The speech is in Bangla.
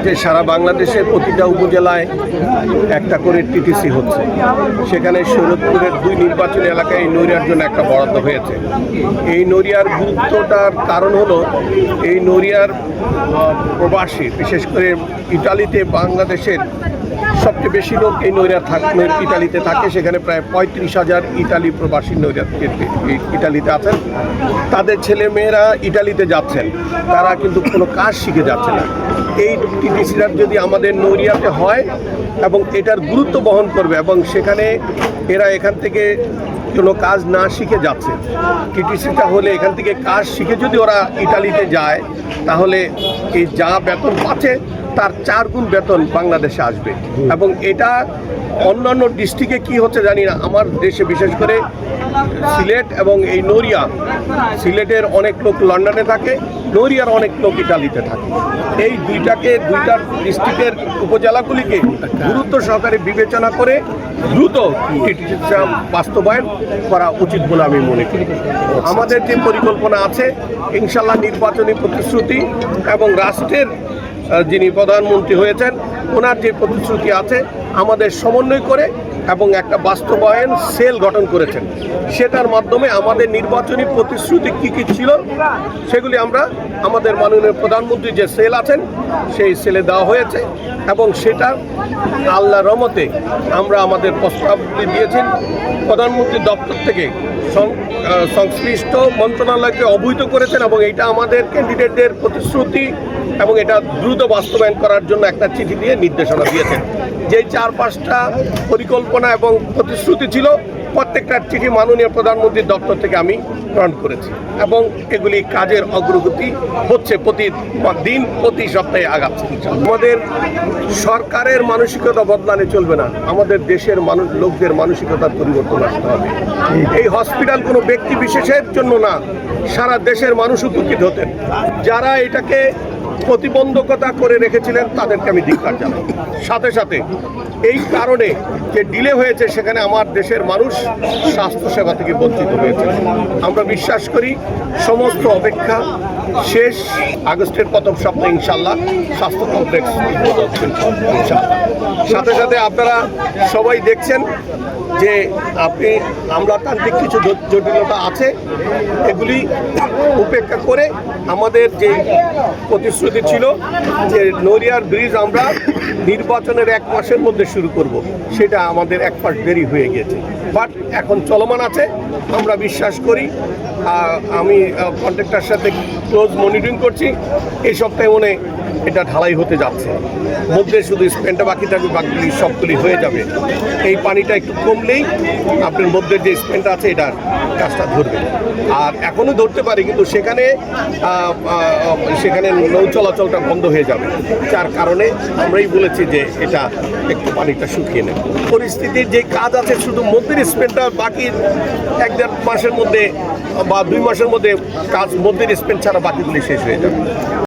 যে সারা বাংলাদেশের প্রতিটা উপজেলায় একটা করে টিটিসি হচ্ছে, সেখানে শরীয়তপুরের 2 নির্বাচনী এলাকায় এই নড়িয়ার জন্য একটা বরাদ্দ হয়েছে। এই নড়িয়ার গুরুত্বটার কারণ হলো এই নড়িয়ার প্রবাসী, বিশেষ করে ইটালিতে বাংলাদেশের সবচেয়ে বেশি লোক এই ইটালিতে থাকে। সেখানে প্রায় 35,000 ইটালি প্রবাসী ইটালিতে আছেন। তাদের ছেলে মেয়েরা ইটালিতে যাচ্ছেন, তারা কিন্তু কোনো কাজ শিখে যাচ্ছে না। এই টিটিসিটা যদি আমাদের নড়িয়াতে হয় এবং এটার গুরুত্ব বহন করবে এবং সেখানে এরা এখান থেকে কোনো কাজ না শিখে যাচ্ছে, টিটিসিটা হলে এখান থেকে কাজ শিখে যদি ওরা ইটালিতে যায় তাহলে এই যা বেতন পাচ্ছে তার 4 গুণ বেতন বাংলাদেশে আসবে। এবং এটা অন্যান্য ডিস্ট্রিক্টে কি হচ্ছে জানি না, আমার দেশে বিশেষ করে সিলেট এবং এই নড়িয়া, সিলেটের অনেক লোক লন্ডনে থাকে, নড়িয়ার অনেক লোক ইটালিতে থাকে। এই দুইটা ডিস্ট্রিক্টের উপজেলাগুলিকে গুরুত্ব সহকারে বিবেচনা করে দ্রুত টিটিসিটা বাস্তবায়ন করা উচিত বলে আমি মনে করি। আমাদের যে পরিকল্পনা আছে, ইনশাল্লাহ নির্বাচনী প্রতিশ্রুতি এবং রাষ্ট্রের যিনি প্রধানমন্ত্রী হয়েছেন ওনার যে প্রতিশ্রুতি আছে আমাদের সমন্বয় করে এবং একটা বাস্তবায়ন সেল গঠন করেছেন, সেটার মাধ্যমে আমাদের নির্বাচনী প্রতিশ্রুতি কী কী ছিল সেগুলি আমরা আমাদের মাননীয় প্রধানমন্ত্রী যে সেল আছেন সেই সেলে দেওয়া হয়েছে এবং সেটা আল্লাহর রহমতে আমরা আমাদের প্রস্তাবগুলি দিয়েছেন। প্রধানমন্ত্রী দপ্তর থেকে সংশ্লিষ্ট মন্ত্রণালয়কে অবহিত করেছেন এবং এটা আমাদের ক্যান্ডিডেটদের প্রতিশ্রুতি এবং এটা দ্রুত বাস্তবায়ন করার জন্য একটা চিঠি দিয়ে নির্দেশনা দিয়েছেন। যেই 4-5টা পরিকল্পনা এবং প্রতিশ্রুতি ছিল প্রত্যেকটা চিঠি মাননীয় প্রধানমন্ত্রীর দপ্তর থেকে আমি গ্রহণ করেছি এবং এগুলি কাজের অগ্রগতি হচ্ছে, প্রতি সপ্তাহে আগাচ্ছে। আমাদের সরকারের মানসিকতা বদলালে চলবে না, আমাদের দেশের লোকদের মানসিকতার পরিবর্তন আসতে হবে। এই হসপিটাল কোনো ব্যক্তি বিশেষের জন্য না, সারা দেশের মানুষ উপকৃত হতেন। যারা এটাকে প্রতিবন্ধকতা করে রেখেছিলেন তাদেরকে আমি ধিক্কার জানাই। সাথে সাথে এই কারণে যে ডিলে হয়েছে সেখানে আমার দেশের মানুষ স্বাস্থ্যসেবা থেকে বঞ্চিত হয়েছে। আমরা বিশ্বাস করি সমস্ত অপেক্ষা শেষ, আগস্টের প্রথম সপ্তাহে ইনশাল্লাহ স্বাস্থ্য কমপ্লেক্স ইনশাল্লাহ। সাথে সাথে আপনারা সবাই দেখছেন যে আমলাতান্ত্রিক কিছু জটিলতা আছে, এগুলি উপেক্ষা করে আমাদের যে প্রতিশ্রুতি ছিল যে নড়িয়ার ব্রিজ আমরা নির্বাচনের 1 মাসের মধ্যে শুরু করব, সেটা আমাদের 1 মাস দেরি হয়ে গেছে, বাট এখন চলমান আছে। আমরা বিশ্বাস করি, আমি কন্ট্রাক্টরের সাথে ক্লোজ মনিটরিং করছি, এই সপ্তাহে মনে এটা ঢালাই হতে যাচ্ছে, মধ্যে শুধু স্পেনটা বাকি থাকবে, বাকিগুলি সবগুলি হয়ে যাবে। এই পানিটা একটু কমলেই আপনার মধ্যে যে স্পেনটা আছে এটার কাজটা ধরবে। আর এখনও ধরতে পারে, কিন্তু সেখানে নৌ চলাচলটা বন্ধ হয়ে যাবে, যার কারণে আমরাই বলেছি যে এটা একটু পানিটা শুকিয়ে নেবে। পরিস্থিতির যে কাজ আছে শুধু মধ্যের স্পেনটা, বাকি 1-1.5 মাসের মধ্যে বা 2 মাসের মধ্যে কাজ মধ্যের স্পেন ছাড়া বাকিগুলি শেষ হয়ে যাবে।